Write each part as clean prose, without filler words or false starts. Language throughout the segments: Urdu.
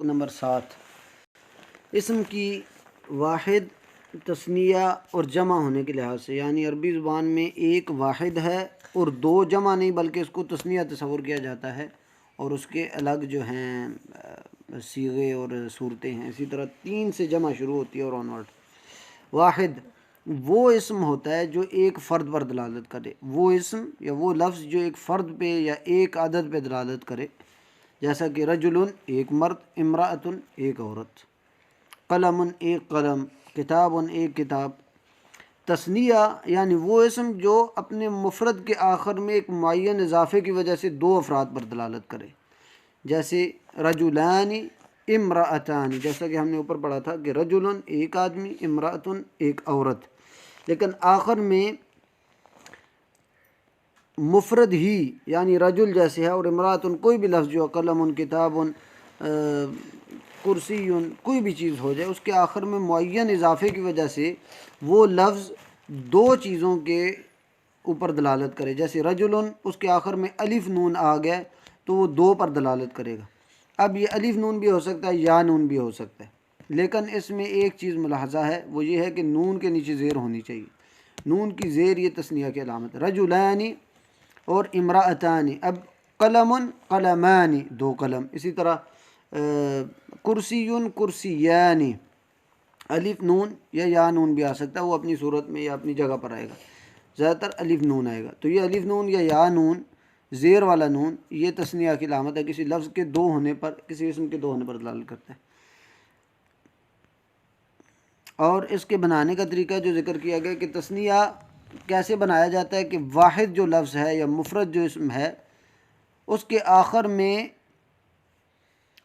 نمبر 7 اسم کی واحد تثنیہ اور جمع ہونے کے لحاظ سے، یعنی عربی زبان میں ایک واحد ہے اور دو جمع نہیں بلکہ اس کو تثنیہ تصور کیا جاتا ہے، اور اس کے الگ جو ہیں صیغے اور صورتیں ہیں۔ اسی طرح 3 سے جمع شروع ہوتی ہے اور آنورڈ۔ واحد وہ اسم ہوتا ہے جو ایک فرد پر دلالت کرے، وہ اسم یا وہ لفظ جو ایک فرد پہ یا ایک عدد پہ دلالت کرے، جیسا کہ رجل ایک مرد، امرأۃ ایک عورت، قلم ایک قلم، کتاب ایک کتاب۔ تثنیہ یعنی وہ اسم جو اپنے مفرد کے آخر میں ایک معین اضافے کی وجہ سے دو افراد پر دلالت کرے، جیسے رجلان امرأتان، جیسا کہ ہم نے اوپر پڑھا تھا کہ رجل ایک آدمی، امرأۃ ایک عورت، لیکن آخر میں مفرد ہی یعنی رجل جیسے ہے اور امرأۃ کوئی بھی لفظ جو قلم، کتاب، کرسی، کوئی بھی چیز ہو جائے، اس کے آخر میں معین اضافے کی وجہ سے وہ لفظ دو چیزوں کے اوپر دلالت کرے، جیسے رجل اس کے آخر میں الف نون آ گیا تو وہ دو پر دلالت کرے گا۔ اب یہ الف نون بھی ہو سکتا ہے، یا نون بھی ہو سکتا ہے، لیکن اس میں ایک چیز ملاحظہ ہے، وہ یہ ہے کہ نون کے نیچے زیر ہونی چاہیے۔ نون کی زیر یہ تثنیہ کی علامت ہے۔ رجلان اور امرأتان۔ اب قلم قلمان دو قلم، اسی طرح کرسی کرسیان، الف نون یا نون بھی آ سکتا ہے، وہ اپنی صورت میں یا اپنی جگہ پر آئے گا، زیادہ تر الف نون آئے گا۔ تو یہ الف نون یا نون، زیر والا نون، یہ تثنیہ کی علامت ہے، کسی لفظ کے دو ہونے پر، کسی اسم کے دو ہونے پر دلالت کرتا ہے۔ اور اس کے بنانے کا طریقہ جو ذکر کیا گیا کہ تثنیہ کیسے بنایا جاتا ہے کہ واحد جو لفظ ہے یا مفرد جو اسم ہے، اس کے آخر میں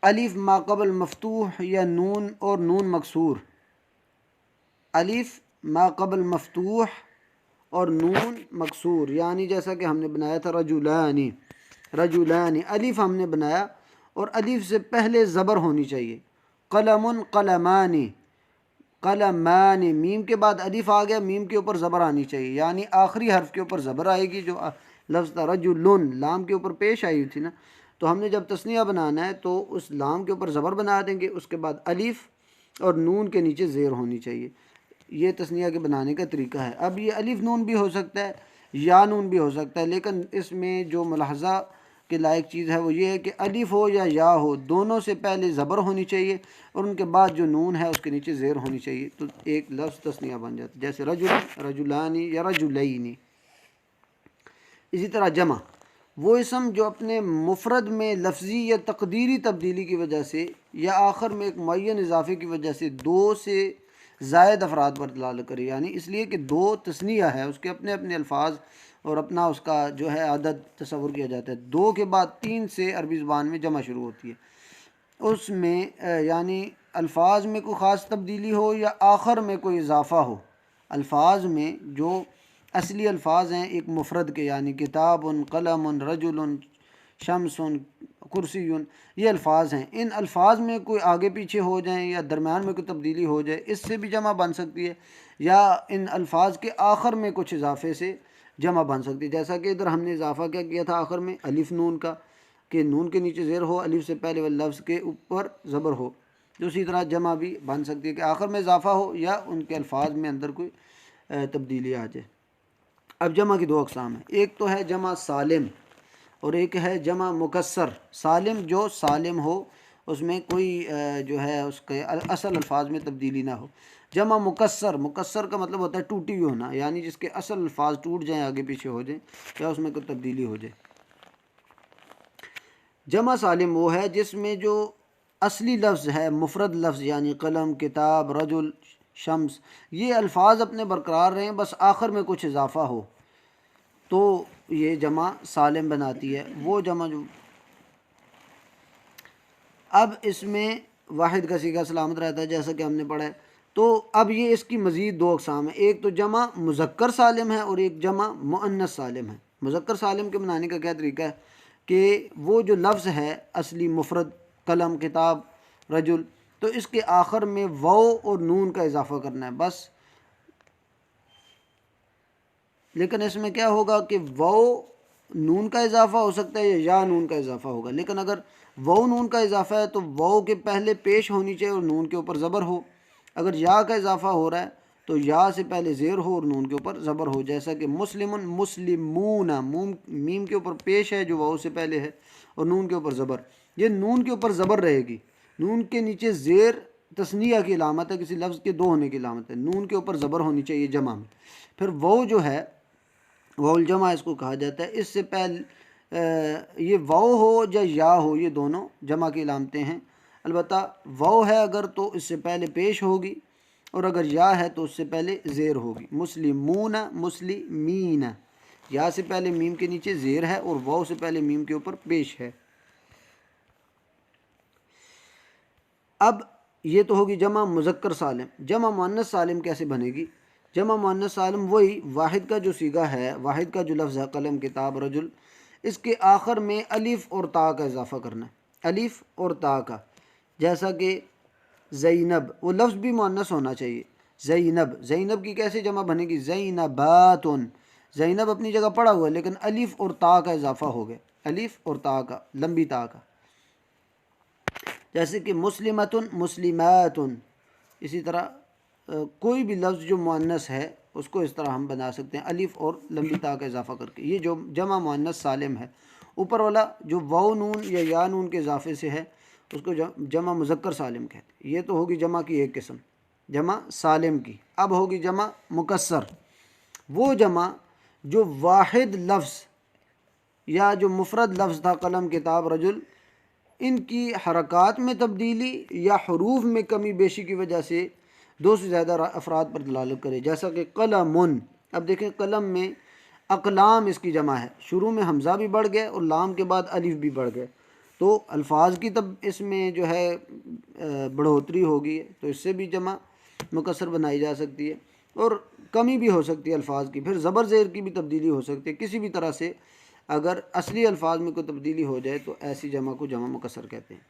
الف ما قبل مفتوح یا نون اور نون مکسور، الف ما قبل مفتوح اور نون مکسور، یعنی جیسا کہ ہم نے بنایا تھا رجلان، رجلان الف ہم نے بنایا اور الف سے پہلے زبر ہونی چاہیے۔ قلم قلمان، قلمان، میم کے بعد الف آ گیا، میم کے اوپر زبر آنی چاہیے، یعنی آخری حرف کے اوپر زبر آئے گی، جو لفظ تھا رجلن، لام کے اوپر پیش آئی تھی نا، تو ہم نے جب تثنیہ بنانا ہے تو اس لام کے اوپر زبر بنا دیں گے، اس کے بعد الف اور نون کے نیچے زیر ہونی چاہیے۔ یہ تثنیہ کے بنانے کا طریقہ ہے۔ اب یہ الف نون بھی ہو سکتا ہے، یا نون بھی ہو سکتا ہے، لیکن اس میں جو ملاحظہ کے لائق چیز ہے وہ یہ ہے کہ الف ہو یا ہو، دونوں سے پہلے زبر ہونی چاہیے اور ان کے بعد جو نون ہے اس کے نیچے زیر ہونی چاہیے، تو ایک لفظ تثنیہ بن جاتا ہے، جیسے رجل، رجلانی یا رجلین۔ اسی طرح جمع وہ اسم جو اپنے مفرد میں لفظی یا تقدیری تبدیلی کی وجہ سے یا آخر میں ایک معین اضافے کی وجہ سے دو سے زائد افراد پر دلالت کرے، یعنی اس لیے کہ دو تثنیہ ہے، اس کے اپنے اپنے الفاظ اور اپنا اس کا جو ہے عدد تصور کیا جاتا ہے۔ دو کے بعد 3 سے عربی زبان میں جمع شروع ہوتی ہے، اس میں یعنی الفاظ میں کوئی خاص تبدیلی ہو یا آخر میں کوئی اضافہ ہو۔ الفاظ میں جو اصلی الفاظ ہیں ایک مفرد کے، یعنی کتاب، قلم، رجل، شمس، کرسی، یہ الفاظ ہیں، ان الفاظ میں کوئی آگے پیچھے ہو جائیں یا درمیان میں کوئی تبدیلی ہو جائے، اس سے بھی جمع بن سکتی ہے، یا ان الفاظ کے آخر میں کچھ اضافے سے جمع بن سکتی ہے، جیسا کہ ادھر ہم نے اضافہ کیا کیا تھا آخر میں الف نون کا، کہ نون کے نیچے زیر ہو، الف سے پہلے والے لفظ کے اوپر زبر ہو، تو اسی طرح جمع بھی بن سکتی ہے کہ آخر میں اضافہ ہو یا ان کے الفاظ میں اندر کوئی تبدیلی آ جائے۔ اب جمع کی 2 اقسام ہیں، ایک تو ہے جمع سالم اور ایک ہے جمع مکسر۔ سالم جو سالم ہو، اس میں کوئی جو ہے اس کے اصل الفاظ میں تبدیلی نہ ہو۔ جمع مکسر، مکسر کا مطلب ہوتا ہے ٹوٹی ہوئی ہونا، یعنی جس کے اصل الفاظ ٹوٹ جائیں، آگے پیچھے ہو جائیں یا اس میں کوئی تبدیلی ہو جائے۔ جمع سالم وہ ہے جس میں جو اصلی لفظ ہے مفرد لفظ، یعنی قلم، کتاب، رجل، شمس، یہ الفاظ اپنے برقرار رہیں، بس آخر میں کچھ اضافہ ہو، تو یہ جمع سالم بناتی ہے۔ وہ جمع جو اب اس میں واحد کا صیغہ سلامت رہتا ہے، جیسا کہ ہم نے پڑھا ہے، تو اب یہ اس کی مزید 2 اقسام ہیں، ایک تو جمع مذکر سالم ہے اور ایک جمع مؤنث سالم ہے۔ مذکر سالم کے بنانے کا کیا طریقہ ہے کہ وہ جو لفظ ہے اصلی مفرد، قلم، کتاب، رجل، تو اس کے آخر میں واو اور نون کا اضافہ کرنا ہے بس، لیکن اس میں کیا ہوگا کہ واو نون کا اضافہ ہو سکتا ہے یا نون کا اضافہ ہوگا، لیکن اگر واو نون کا اضافہ ہے تو واو کے پہلے پیش ہونی چاہیے اور نون کے اوپر زبر ہو. اگر یا کا اضافہ ہو رہا ہے تو یا سے پہلے زیر ہو اور نون کے اوپر زبر ہو، جیسا کہ مسلمن مسلمون، میم کے اوپر پیش ہے جو واو سے پہلے ہے اور نون کے اوپر زبر. یہ نون کے اوپر زبر رہے گی، نون کے نیچے زیر تثنیہ کی علامت ہے، کسی لفظ کے دو ہونے کی علامت ہے، نون کے اوپر زبر ہونی چاہیے جمع میں. پھر واو جو ہے واو الجمع اس کو کہا جاتا ہے. اس سے پہلے یہ واو ہو یا ہو، یہ دونوں جمع کی علامتیں ہیں. البتہ واو ہے اگر تو اس سے پہلے پیش ہوگی، اور اگر یا ہے تو اس سے پہلے زیر ہوگی. مسلمون مسلمین، یا سے پہلے میم کے نیچے زیر ہے اور واو سے پہلے میم کے اوپر پیش ہے. اب یہ تو ہوگی جمع مذکر سالم. جمع مؤنث سالم کیسے بنے گی؟ جمع مؤنث سالم وہی واحد کا جو صیغہ ہے، واحد کا جو لفظ ہے، قلم کتاب رجل، اس کے آخر میں الف اور تا کا اضافہ کرنا ہے، الف اور تا کا. جیسا کہ زینب، وہ لفظ بھی مؤنث ہونا چاہیے. زینب، زینب کی کیسے جمع بنے گی؟ زینباتن. زینب اپنی جگہ پڑا ہوا ہے لیکن الف اور تا کا اضافہ ہو گیا، الف اور تا کا، لمبی تا کا. جیسے کہ مسلمتن مسلماتن. اسی طرح کوئی بھی لفظ جو مؤنث ہے اس کو اس طرح ہم بنا سکتے ہیں الف اور لمبی تا کا اضافہ کر کے. یہ جو جمع مؤنث سالم ہے. اوپر والا جو واو نون یا نون کے اضافے سے ہے اس کو جمع مذکر سالم کہتے ہیں. یہ تو ہوگی جمع کی ایک قسم، جمع سالم کی. اب ہوگی جمع مکسر، وہ جمع جو واحد لفظ یا جو مفرد لفظ تھا قلم کتاب رجل، ان کی حرکات میں تبدیلی یا حروف میں کمی بیشی کی وجہ سے دو سے زیادہ افراد پر دلالت کرے. جیسا کہ قلمن. اب دیکھیں قلم میں اقلام اس کی جمع ہے، شروع میں حمزہ بھی بڑھ گئے اور لام کے بعد الف بھی بڑھ گئے، تو الفاظ کی تب اس میں جو ہے بڑھوتری ہوگی، تو اس سے بھی جمع مکسر بنائی جا سکتی ہے، اور کمی بھی ہو سکتی ہے الفاظ کی. پھر زبر زیر کی بھی تبدیلی ہو سکتی ہے. کسی بھی طرح سے اگر اصلی الفاظ میں کوئی تبدیلی ہو جائے تو ایسی جمع کو جمع مکسر کہتے ہیں.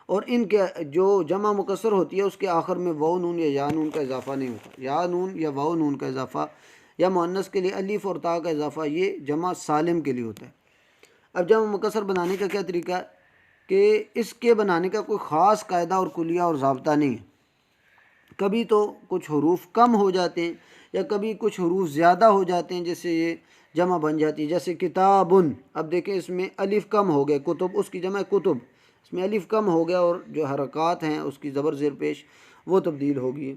اور ان کے جو جمع مکسر ہوتی ہے اس کے آخر میں واو نون یا نون کا اضافہ نہیں ہوتا. یا نون یا واو نون کا اضافہ یا مؤنث کے لیے الف اور تا کا اضافہ یہ جمع سالم کے لیے ہوتا ہے. اب جمع مکسر بنانے کا کیا طریقہ ہے کہ اس کے بنانے کا کوئی خاص قاعدہ اور کلیہ اور ضابطہ نہیں ہے. کبھی تو کچھ حروف کم ہو جاتے ہیں یا کبھی کچھ حروف زیادہ ہو جاتے ہیں، جس سے یہ جمع بن جاتی ہے. جیسے کتابن، اب دیکھیں اس میں الف کم ہو گئے، کتب اس کی جمع کتب، اس میں الف کم ہو گیا اور جو حرکات ہیں اس کی زبر زیر پیش وہ تبدیل ہوگی.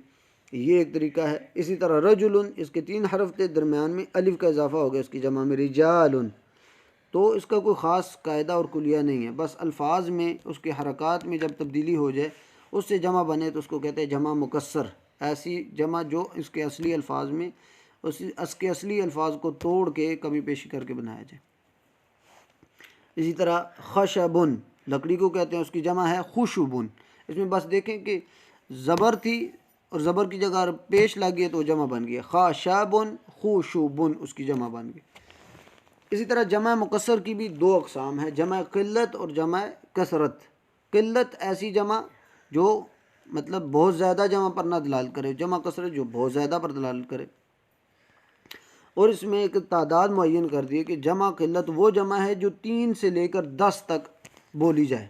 یہ ایک طریقہ ہے. اسی طرح رجلن، اس کے 3 حرف تھے، درمیان میں الف کا اضافہ ہو گیا اس کی جمع میں رجالن. تو اس کا کوئی خاص قاعدہ اور کلیہ نہیں ہے، بس الفاظ میں اس کے حرکات میں جب تبدیلی ہو جائے اس سے جمع بنے تو اس کو کہتے ہیں جمع مکسر. ایسی جمع جو اس کے اصلی الفاظ میں اس کے اصلی الفاظ کو توڑ کے کمی پیشی کر کے بنایا جائے. اسی طرح خشبن، لکڑی کو کہتے ہیں، اس کی جمع ہے خوشبن. اس میں بس دیکھیں کہ زبر تھی اور زبر کی جگہ پیش لگ گئی تو جمع بن گئی، خشبن خوشبن اس کی جمع بن گئی. اسی طرح جمع مکسر کی بھی 2 اقسام ہیں، جمع قلت اور جمع کثرت. قلت ایسی جمع جو مطلب بہت زیادہ جمع پر نہ دلالت کرے، جمع کثرت جو بہت زیادہ پر دلالت کرے. اور اس میں ایک تعداد معین کر دی ہے کہ جمع قلت وہ جمع ہے جو 3 سے لے کر 10 تک بولی جائے.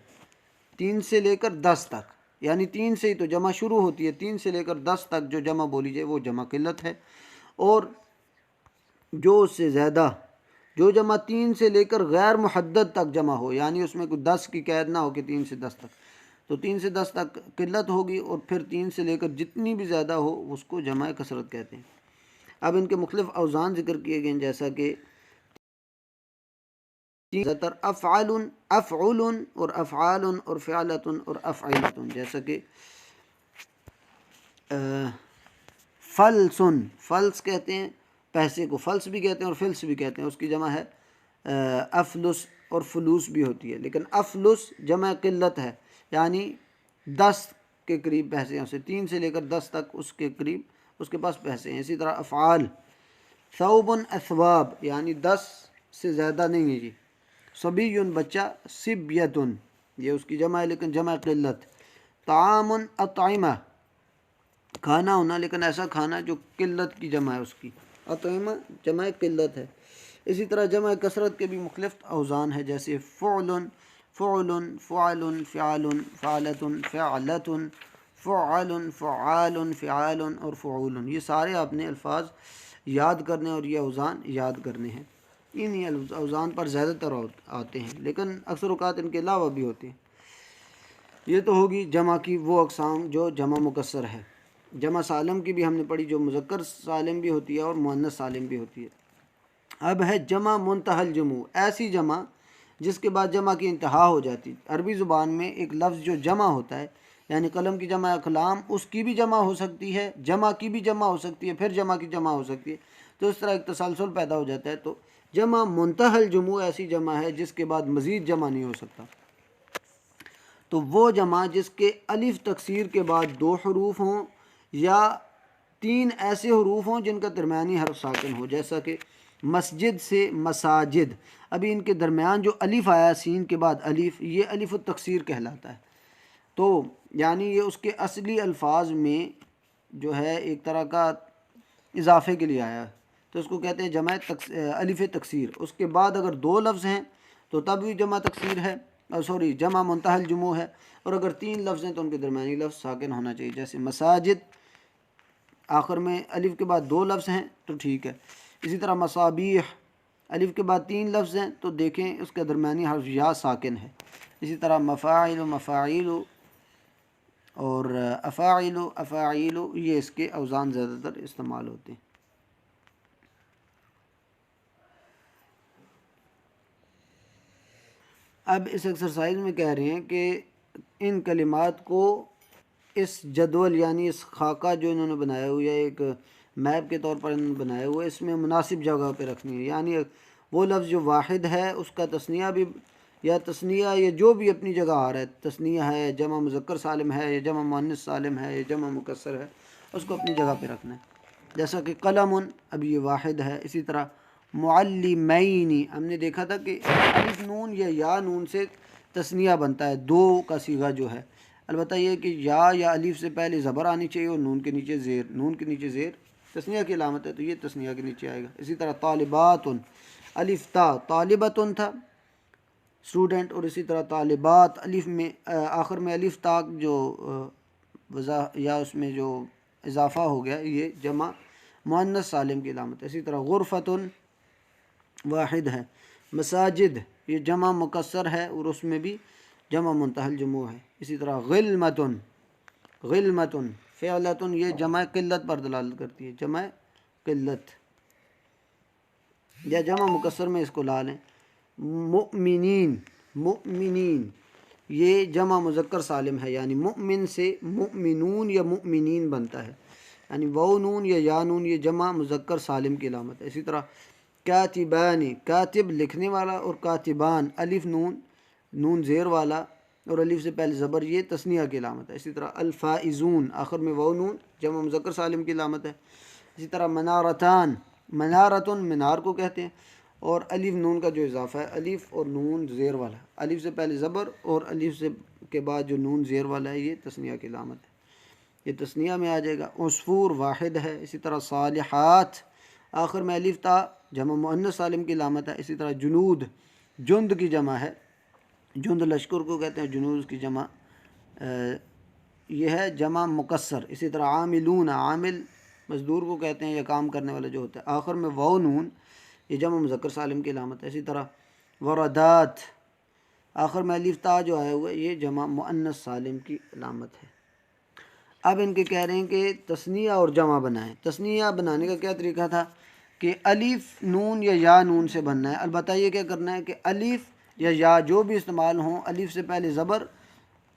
3 سے لے کر 10 تک، یعنی 3 سے ہی تو جمع شروع ہوتی ہے، 3 سے لے کر 10 تک جو جمع بولی جائے وہ جمع قلت ہے. اور جو اس سے زیادہ، جو جمع 3 سے لے کر غیر محدد تک جمع ہو، یعنی اس میں کوئی 10 کی قید نہ ہو کہ 3 سے 10 تک، تو 3 سے 10 تک قلت ہوگی. اور پھر 3 سے لے کر جتنی بھی زیادہ ہو اس کو جمع کثرت کہتے ہیں. اب ان کے مختلف اوزان ذکر کیے گئے ہیں، جیسا کہ افعال افعل اور افعال اور فعلۃ اور افعلۃ. جیسا کہ فلسن، فلس کہتے ہیں پیسے کو، فلس بھی کہتے ہیں اور فلس بھی کہتے ہیں، اس کی جمع ہے افلس، اور فلوس بھی ہوتی ہے. لیکن افلس جمع قلت ہے، یعنی 10 کے قریب پیسے ہیں، اسے 3 سے لے کر 10 تک اس کے قریب اس کے پاس پیسے ہیں. اسی طرح افعال ثوب اثواب، یعنی 10 سے زیادہ نہیں ہے جی. صبی بچہ، صبیۃ یہ اس کی جمع ہے لیکن جمع قلت. طعام اطعمہ کھانا ہونا، لیکن ایسا کھانا جو قلت کی جمع ہے اس کی. اطعمہ جمع قلت ہے. اسی طرح جمع کثرت کے بھی مختلف اوزان ہے، جیسے فعل فعل فعل فعل فعلۃ فعلۃ فعل فعال فعال اور فعول، یہ سارے آپ نے الفاظ یاد کرنے اور یہ اوزان یاد کرنے ہیں۔ انہی اوزان پر زیادہ تر آتے ہیں، لیکن اکثر اوقات ان کے علاوہ بھی ہوتے ہیں۔ یہ تو ہوگی جمع کی وہ اقسام جو جمع مکسر ہے۔ جمع سالم کی بھی ہم نے پڑھی، جو مذکر سالم بھی ہوتی ہے اور مؤنث سالم بھی ہوتی ہے۔ اب ہے جمع منتہی الجموع، ایسی جمع جس کے بعد جمع کی انتہا ہو جاتی۔ عربی زبان میں ایک لفظ جو جمع ہوتا ہے، یعنی قلم کی جمع اقلام، اس کی بھی جمع ہو سکتی ہے، جمع کی بھی جمع ہو سکتی ہے، پھر جمع کی جمع ہو سکتی ہے، تو اس طرح ایک تسلسل پیدا ہو جاتا ہے۔ تو جمع منتہی الجموع ایسی جمع ہے جس کے بعد مزید جمع نہیں ہو سکتا۔ تو وہ جمع جس کے الف تکسیر کے بعد 2 حروف ہوں یا 3 ایسے حروف ہوں جن کا درمیانی حرف ساکن ہو، جیسا کہ مسجد سے مساجد، ابھی ان کے درمیان جو الف آیا سین کے بعد الف، یہ الف التکسیر کہلاتا ہے۔ تو یعنی یہ اس کے اصلی الفاظ میں جو ہے ایک طرح کا اضافے کے لیے آیا ہے، تو اس کو کہتے ہیں جمع الف تکسیر۔ اس کے بعد اگر 2 لفظ ہیں تو تب بھی جمع تکسیر ہے، جمع منتہی الجموع ہے، اور اگر 3 لفظ ہیں تو ان کے درمیانی لفظ ساکن ہونا چاہیے، جیسے مساجد آخر میں الف کے بعد 2 لفظ ہیں تو ٹھیک ہے۔ اسی طرح مصابیح الف کے بعد 3 لفظ ہیں تو دیکھیں اس کا درمیانی حرف یا ساکن ہے۔ اسی طرح مفاعل مفاعیل اور افاعل افاعیل، یہ اس کے اوزان زیادہ تر استعمال ہوتے ہیں۔ اب اس ایکسرسائز میں کہہ رہے ہیں کہ ان کلمات کو اس جدول یعنی اس خاکہ جو انہوں نے بنایا ہوا ہے، ایک میپ کے طور پر انہوں نے بنایا ہوا ہے، اس میں مناسب جگہ پہ رکھنی ہے۔ یعنی وہ لفظ جو واحد ہے اس کا تثنیہ بھی یا تثنیہ یا جو بھی اپنی جگہ آ رہا ہے، تثنیہ ہے، جمع مذکر سالم ہے، یا جمع مؤنث سالم ہے، یا جمع مکسر ہے، اس کو اپنی جگہ پہ رکھنا ہے۔ جیسا کہ قلم، اب یہ واحد ہے۔ اسی طرح معلمین، ہم نے دیکھا تھا کہ الف نون یا نون سے تثنیہ بنتا ہے، 2 کا صیغہ جو ہے، البتہ یہ کہ یا الف سے پہلے زبر آنی چاہیے اور نون کے نیچے زیر، نون کے نیچے زیر تثنیہ کی علامت ہے، تو یہ تثنیہ کے نیچے آئے گا۔ اسی طرح طالبات، الف تا، طالبتن تھا اسٹوڈنٹ، اور اسی طرح طالبات الف میں آخر میں الف تا جو یا اس میں جو اضافہ ہو گیا، یہ جمع مؤنث سالم کی علامت ہے۔ اسی طرح غرفتن واحد ہے، مساجد یہ جمع مکسر ہے اور اس میں بھی جمع منتہی الجموع ہے۔ اسی طرح غلمتن، غلمتن فعلتن، یہ جمع قلت پر دلالت کرتی ہے، جمع قلت، یا جمع مکسر میں اس کو لا لیں۔ مؤمنین، مؤمنین یہ جمع مذکر سالم ہے، یعنی مؤمن سے مؤمنون یا مؤمنین بنتا ہے، یعنی واو نون یا نون یہ جمع مذکر سالم کی علامت ہے۔ اسی طرح کاتبان، کاتب لکھنے والا، اور کاتبان الف نون، نون زیر والا اور الف سے پہلے زبر، یہ تثنیہ کی علامت ہے۔ اسی طرح الفائزون آخر میں واو نون جمع مذکر سالم کی علامت ہے۔ اسی طرح منارتان، منارتن مینار کو کہتے ہیں، اور الف نون کا جو اضافہ ہے، الف اور نون زیر والا، الف سے پہلے زبر اور الف سے کے بعد جو نون زیر والا ہے، یہ تثنیہ کی علامت ہے، یہ تثنیہ میں آ جائے گا۔ عصفور واحد ہے۔ اسی طرح صالحات آخر میں الف تا جمع مؤنث سالم کی علامت ہے۔ اسی طرح جنود، جند کی جمع ہے، جند لشکر کو کہتے ہیں، جنود کی جمع یہ ہے جمع مکسر۔ اسی طرح عاملون، عامل مزدور کو کہتے ہیں یا کام کرنے والا جو ہوتا ہے، آخر میں واو نون یہ جمع مذکر سالم کی علامت ہے۔ اسی طرح وردات آخر میں الف تا جو آیا ہوا ہے، یہ جمع مؤنث سالم کی علامت ہے۔ اب ان کے کہہ رہے ہیں کہ تثنیہ اور جمع بنائیں۔ تثنیہ بنانے کا کیا طریقہ تھا کہ الف نون یا نون سے بننا ہے، البتہ یہ کیا کرنا ہے کہ الف یا جو بھی استعمال ہوں، الف سے پہلے زبر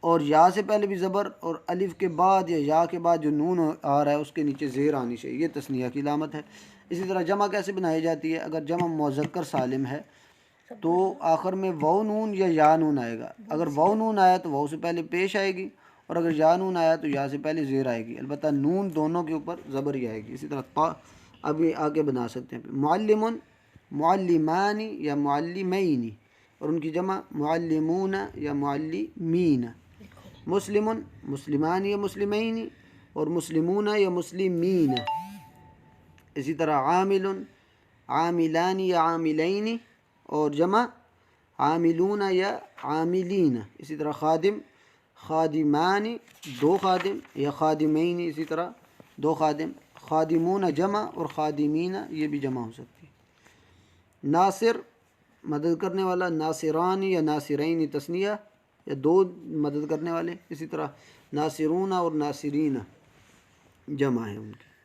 اور یا سے پہلے بھی زبر، اور الف کے بعد یا کے بعد جو نون آ رہا ہے اس کے نیچے زیر آنی چاہیے، یہ تثنیہ کی علامت ہے۔ اسی طرح جمع کیسے بنائی جاتی ہے؟ اگر جمع مذکر سالم ہے تو آخر میں واو نون یا نون آئے گا، اگر واو نون آیا تو واو سے پہلے پیش آئے گی، اور اگر یا نون آیا تو یا سے پہلے زیر آئے گی، البتہ نون دونوں کے اوپر زبر ہی آئے گی۔ اسی طرح اب یہ آگے بنا سکتے ہیں معلم، معلمان یا معلمین، اور ان کی جمع معلمون یا معلمین۔ مسلم، مسلمان یا مسلمین، اور مسلمون یا مسلمین۔ اسی طرح عامل، عاملان یا عاملین، اور جمع عاملون یا عاملین، اسی طرح خادم، خادمان دو خادم، یا خادمین اسی طرح دو خادم، خادمون جمع اور خادمین یہ بھی جمع ہو سکتی ہے۔ ناصر مدد کرنے والا، ناصران یا ناصرین تثنیہ یا دو مدد کرنے والے، اسی طرح ناصرون اور ناصرین جمع ہے ان کی۔